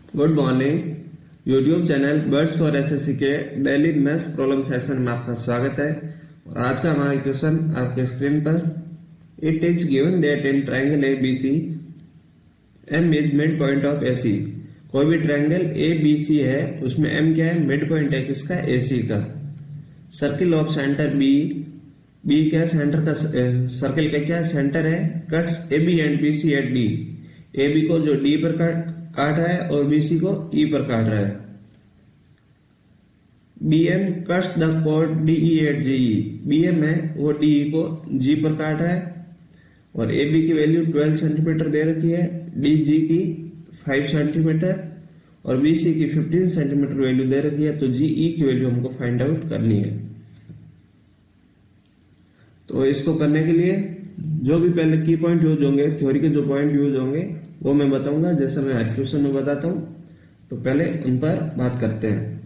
Good morning. YouTube channel birds for SSC के daily maths problem session में आपका स्वागत है। और आज का हमारा क्वेश्चन आपके स्क्रीन पर, it is given that in triangle A B C M is mid point of A C. कोई भी ट्रायंगल ए बी सी है, उसमें एम क्या है? मिड पॉइंट है किसका? ए सी का। Circle of centre B, B क्या है? सेंटर का, सर्किल का क्या सेंटर है? Cuts A B and B C at D. A B को जो डी पर काट रहा है और बीसी को ई पर काट रहा है। B M cuts the chord D E at G E. B M है वो डी ई को जी पर काट रहा है। और ए बी की वैल्यू 12 सेंटीमीटर दे रखी है, डी जी की 5 सेंटीमीटर और बी सी की 15 सेंटीमीटर वैल्यू दे रखी है। तो जी ई की वैल्यू हमको फाइंड आउट करनी है। तो इसको करने के लिए जो भी पहले की पॉइंट यूज होंगे, थ्योरी के जो पॉइंट यूज होंगे वो मैं बताऊंगा, जैसा मैं हर क्वेश्चन में बताता हूं। तो पहले उन पर बात करते हैं।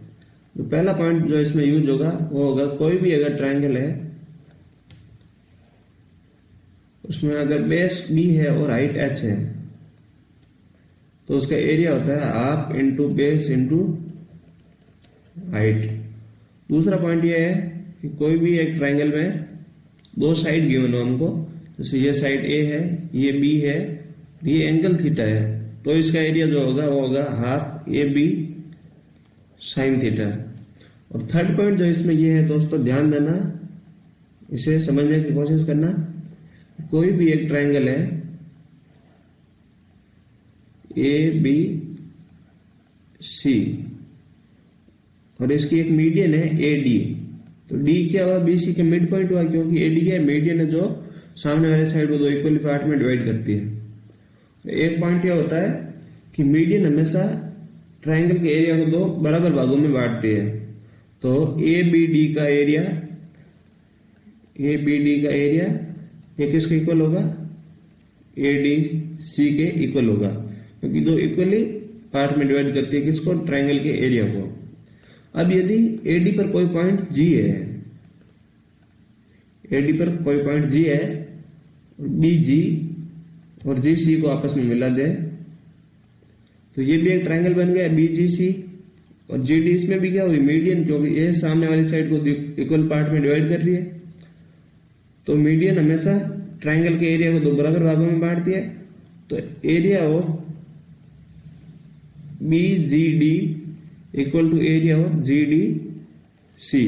तो पहला पॉइंट जो इसमें यूज होगा वो होगा, कोई भी अगर ट्रायंगल है उसमें अगर बेस बी है और हाइट एच है तो उसका एरिया होता है half into base into height. दूसरा पॉइंट ये है कि कोई भी एक ट्रायंगल में दो साइड गिवन हो हमको, जैसे ये साइड ए है, ये बी है, ये एंगल थीटा है, तो इसका एरिया जो होगा वो होगा half A B sine theta. और थर्ड पॉइंट जो इसमें ये है दोस्तों, ध्यान देना, इसे समझने की कोशिश करना। कोई भी एक ट्रायंगल है ए बी सी और इसकी एक मीडियन है ए डी। तो डी क्या हुआ? बी सी के मिड पॉइंट हुआ, क्योंकि ए डी क्या है? मीडियन है जो सामने वाले साइड को दो इक्वल पार्ट में डिवाइड करती है। एक पॉइंट यह होता है कि मीडियन हमेशा ट्रायंगल के एरिया को दो बराबर भागों में बांटती है। तो ए बी डी का एरिया, ए बी डी का एरिया ये किसके इक्वल होगा? ए डी सी के इक्वल होगा, क्योंकि दो इक्वली पार्ट में डिवाइड करती है किसको? ट्रायंगल के एरिया को। अब यदि ए डी पर कोई पॉइंट जी है, ए डी पर कोई पॉइंट जी है, बी जी और जी सी को आपस में मिला दे, तो ये भी एक ट्रायंगल बन गया बी जी सी। और जी डी इसमें भी क्या हुई? मीडियन, क्योंकि ये सामने वाली साइड को इक्वल पार्ट में डिवाइड कर रही है। तो मीडियन हमेशा ट्रायंगल के एरिया को दो बराबर भागों में बांटती है। तो area of B G D equal to area of G D C.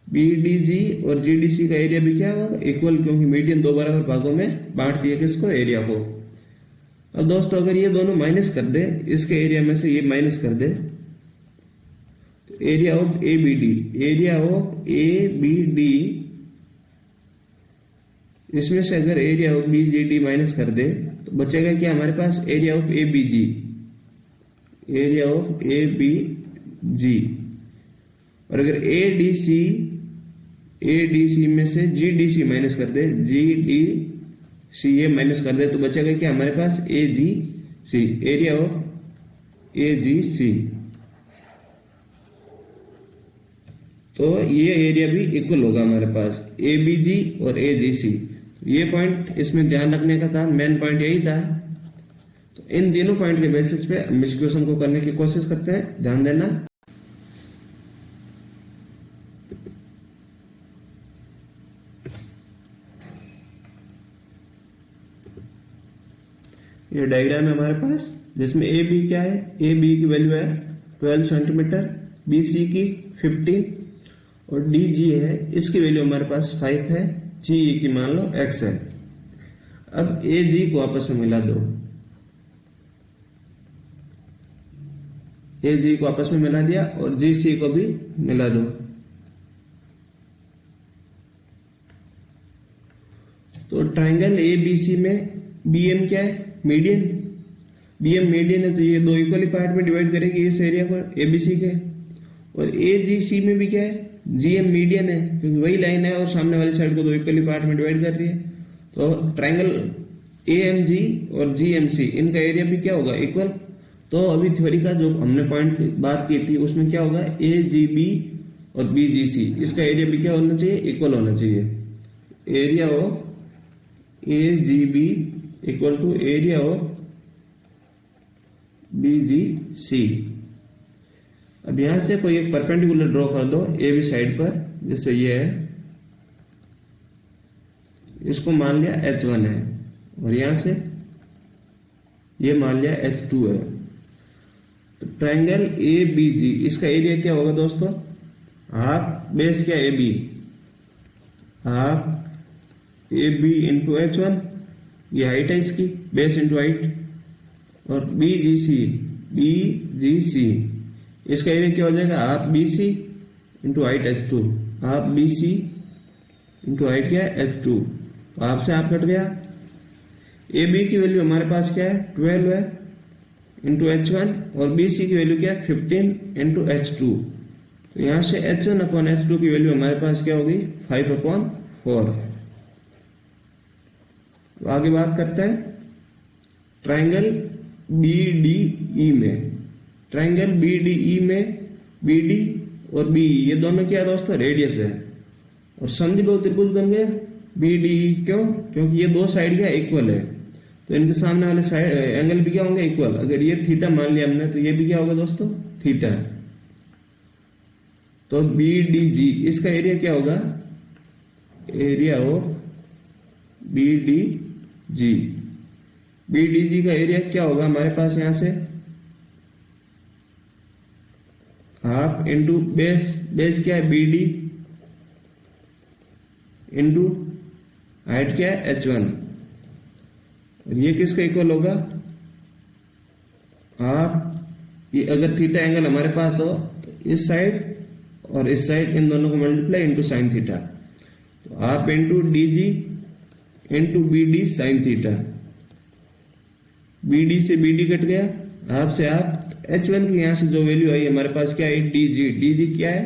B D G और जी डी सी का एरिया भी क्या होगा? इक्वल, क्योंकि मीडियन दो बराबर भागों में बांटती है किसको? एरिया को। अब दोस्तों अगर ये दोनों माइनस कर दे, इसके एरिया में से ये माइनस कर दे, तो area of A B D, area of A B D, इसमें से अगर area of B G D minus कर दे तो बचेगा क्या हमारे पास? Area of A B G, area of A B G. और अगर ए डी सी में से जी डी सी माइनस कर दे, जी डी सी ये माइनस कर दे, तो बचेगा क्या हमारे पास? ए जी सी, एरिया ऑफ ए जी सी। तो ये एरिया भी इक्वल होगा हमारे पास, ए बी जी और ए जी सी। ये पॉइंट इसमें ध्यान रखने का था, मेन पॉइंट यही था। तो इन तीनों पॉइंट के बेसिस पे हम इस क्वेश्चन को करने की कोशिश करते हैं, ध्यान देना। ये डायग्राम है हमारे पास, जिसमें ए बी क्या है? ए बी की वैल्यू है 12 सेंटीमीटर, बी सी की 15 और डी जी है, इसकी वैल्यू हमारे पास 5 है, जी ई की मान लो x है। अब ए जी को आपस में मिला दो, ए जी को आपस में मिला दिया और जी सी को भी मिला दो। तो ट्रायंगल ए बी सी में बी एम क्या है? मीडियन। बी एम मीडियन है, तो ये दो इक्वली पार्ट में डिवाइड करेगी इस एरिया को ए बी सी के। और ए जी सी में भी क्या है? जी एम मीडियन है, क्योंकि वही लाइन है और सामने वाली साइड को दो इक्वली पार्ट में डिवाइड कर रही है। तो ट्रायंगल ए एम जी और जी एम सी, इनका एरिया भी क्या होगा? इक्वल। तो अभी थ्योरी का जो हमने पॉइंट बात की थी उसमें क्या होगा? ए जी बी और बी जी सी, इसका एरिया भी क्या होना चाहिए? इक्वल होना चाहिए। Area of A G B equal to area of BGC। अब यहां से कोई एक परपेंडिकुलर ड्रॉ कर दो AB साइड पर, जैसे ये है, इसको मान लिया H1 है, और यहां से ये मान लिया H2 है। तो ट्रायंगल ABG, इसका एरिया क्या होगा दोस्तों? हाफ बेस क्या AB, half AB into H1, ये हाइट है इसकी, बेस इंटू हाइट, और BGC इसका एरिया क्या हो जाएगा? Half BC into height H2, half BC into height क्या है? H2। तो आपसे आप कट गया। AB की वैल्यू हमारे पास क्या है? 12 है इंटू H1, और BC की वैल्यू क्या है? 15 इंटू H2। तो यहां से H1 अपॉन H2 की वैल्यू हमारे पास क्या होगी? 5/4। तो आगे बात करते हैं ट्रायंगल BDE में। ट्रायंगल BDE में BD और BE ये दोनों क्या है दोस्तों? रेडियस है, और समद्विबाहु त्रिभुज बन गया BDE। क्यों? क्योंकि ये दो साइड क्या इक्वल है, तो इनके सामने वाले साइड एंगल भी क्या होंगे? इक्वल। अगर ये थीटा मान लिया हमने, तो ये भी क्या होगा दोस्तों? थीटा। तो BDG इसका एरिया क्या होगा? Area of BDG। BDG का एरिया क्या होगा हमारे पास? यहां से हाफ इंटू बेस, बेस क्या है? BD इंटू हाइट क्या है? H1, और ये किसका इक्वल होगा? हाफ, ये अगर थीटा एंगल हमारे पास हो तो इस साइड और इस साइड, इन दोनों को मल्टीप्लाई इंटू साइन थीटा, तो half into DG into BD sine theta. BD से BD कट गया, हाफ से हाफ। H1 की यहां से जो वैल्यू आई हमारे पास क्या है? DG क्या है?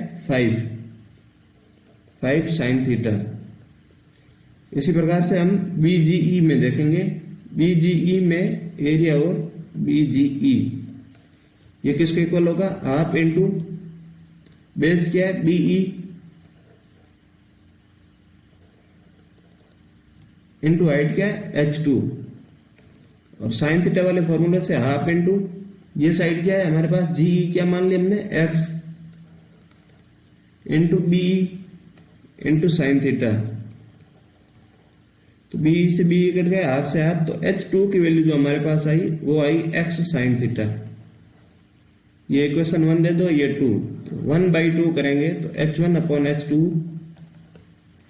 5 साइन थीटा। इसी प्रकार से हम BGE में देखेंगे। BGE में एरिया और BGE ये किसके इक्वल होगा? हाफ इंटू बेस क्या है? BE इंटू हाइट क्या है? H2, और साइन थीटा वाले फॉर्मूले से हाफ इंटू ये साइड क्या है हमारे पास? GE क्या मान लिया हमने? X into BE into sine theta. तो BE से BE कट गया, हाफ से हाफ। तो H2 की वैल्यू जो हमारे पास आई वो आई X साइन थीटा। ये इक्वेशन 1 दे दो, ये 2, तो 1/2 करेंगे तो H1 upon H2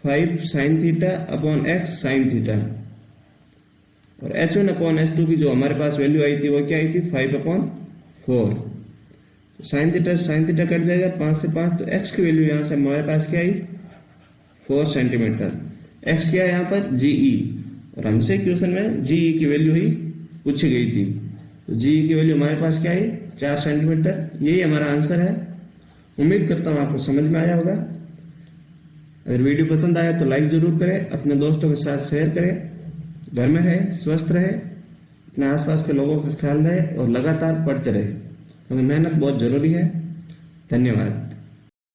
5 sine theta upon X sign theta, और H1 अपॉन H2 की जो हमारे पास वैल्यू आई थी वो क्या आई थी? 5/4। तो साइन थीटा कट जाएगा, 5 से 5, तो X की वैल्यू यहां से हमारे पास क्या आई? 4 सेंटीमीटर। X क्या है यहाँ पर? GE, और हमसे क्वेश्चन में GE की वैल्यू ही पूछी गई थी, तो GE की वैल्यू हमारे पास क्या आई? 4 सेंटीमीटर। यही हमारा आंसर है। उम्मीद करता हूं आपको समझ में आया होगा। अगर वीडियो पसंद आया तो लाइक जरूर करें, अपने दोस्तों के साथ शेयर करें। घर में रहे, स्वस्थ रहे, अपने आसपास के लोगों का ख्याल रहे, और लगातार पढ़ते रहे, क्योंकि मेहनत बहुत जरूरी है। धन्यवाद।